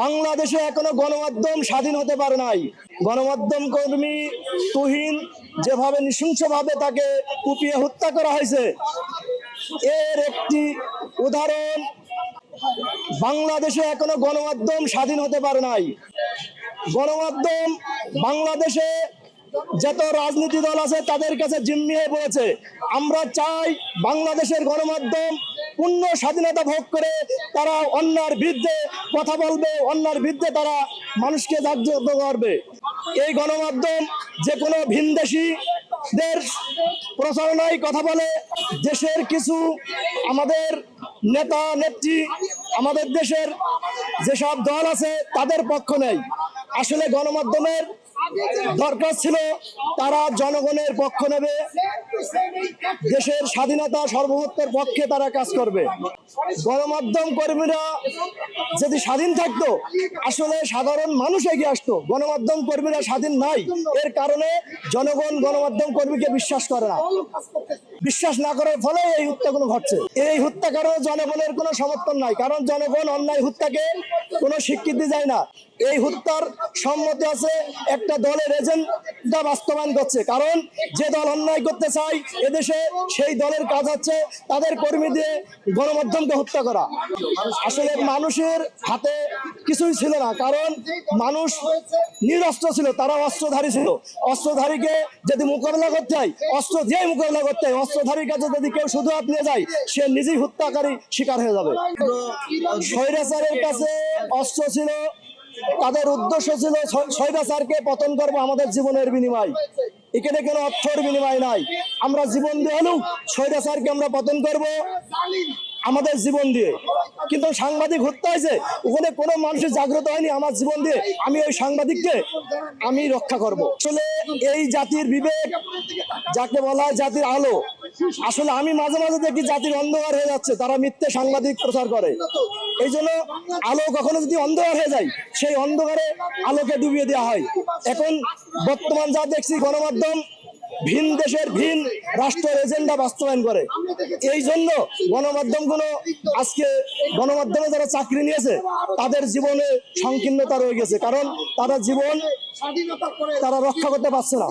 বাংলাদেশে এখনো গণমাধ্যম স্বাধীন হতে পারে নাই। গণমাধ্যম কর্মী তুহিন যেভাবে নৃশংসভাবে তাকে কুপিয়ে হত্যা করা হয়েছে, এর একটি উদাহরণ। বাংলাদেশে এখনো গণমাধ্যম স্বাধীন হতে পারে নাই। গণমাধ্যম বাংলাদেশে যত রাজনীতি দল আছে তাদের কাছে জিম্মি হয়ে পড়েছে। আমরা চাই বাংলাদেশের গণমাধ্যম পূর্ণ স্বাধীনতা ভোগ করে তারা অন্যায়ের বিরুদ্ধে কথা বলবে, অন্যায়ের বিরুদ্ধে তারা মানুষকে জাগ্রত করবে। এই গণমাধ্যম যে কোনো ভিনদেশীদের প্রচারণায় কথা বলে, দেশের কিছু আমাদের নেতা নেত্রী, আমাদের দেশের যেসব দল আছে তাদের পক্ষ নেই। আসলে গণমাধ্যমের দরকার ছিল তারা জনগণের পক্ষ নেবে, দেশের স্বাধীনতা সার্বভৌমত্বের পক্ষে তারা কাজ করবে। গণমাধ্যম কর্মীরা যদি স্বাধীন থাকতো, আসলে সাধারণ মানুষ এগিয়ে আসতো। গণমাধ্যম কর্মীরা স্বাধীন নাই, এর কারণে জনগণ গণমাধ্যম কর্মীকে বিশ্বাস করে না। বিশ্বাস না করার ফলে এই হত্যাগুলো ঘটছে। এই হত্যাকারও জনগণের কোনো সমর্থন নাই, কারণ জনগণ অন্যায় হত্যাকে কোনো স্বীকৃতি যায় না। এই হত্যার সম্মতি আছে একটা দলের এজেন্ডা বাস্তবায়ন করছে, কারণ যে দল অন্যায় করতে চায় এদেশে সেই দলের কাজ হচ্ছে তাদের কর্মী দিয়ে গণমাধ্যমকে হত্যা করা। আসলে মানুষের হাতে কিছুই ছিল না, কারণ মানুষ নিরস্ত্র ছিল, তারা অস্ত্রধারী ছিল। অস্ত্রধারীকে যদি মোকাবেলা করতে হয়, অস্ত্র দিয়ে মোকাবেলা করতে হয়। অস্ত্রধারীর কাছে যদি কেউ শুধু হাত নিয়ে যায়, সে নিজেই হত্যাকারী শিকার হয়ে যাবে। স্বৈরাচারের কাছে অস্ত্র ছিল, তাদের উদ্দেশ্য ছিল স্বৈরাচারকে পতন করবো আমাদের জীবনের বিনিময়। এখানে কোনো অর্থের বিনিময় নাই। আমরা জীবন দিয়ে হলেও স্বৈরাচারকে আমরা পতন করব আমাদের জীবন দিয়ে। কিন্তু সাংবাদিক হত্যা হয়েছে, ওখানে কোনো মানুষের জাগ্রত হয়নি আমার জীবন দিয়ে আমি ওই সাংবাদিককে আমি রক্ষা করব। আসলে এই জাতির বিবেক, যাকে বলা হয় জাতির আলো, আসলে আমি মাঝে মাঝে দেখি জাতির অন্ধকার হয়ে যাচ্ছে, তারা মিথ্যে সাংবাদিক প্রচার করে। এই জন্য আলো কখনো যদি অন্ধকার হয়ে যায়, সেই অন্ধকারে আলোকে ডুবিয়ে দেওয়া হয়। এখন বর্তমান যা দেখছি, গণমাধ্যম ভিন দেশের ভিন রাষ্ট্রের এজেন্ডা বাস্তবায়ন করে। এই জন্য গণমাধ্যমগুলো আজকে, গণমাধ্যমে যারা চাকরি নিয়েছে তাদের জীবনে সংকীর্ণতা রয়ে গেছে, কারণ তারা জীবন তারা রক্ষা করতে পারছে না।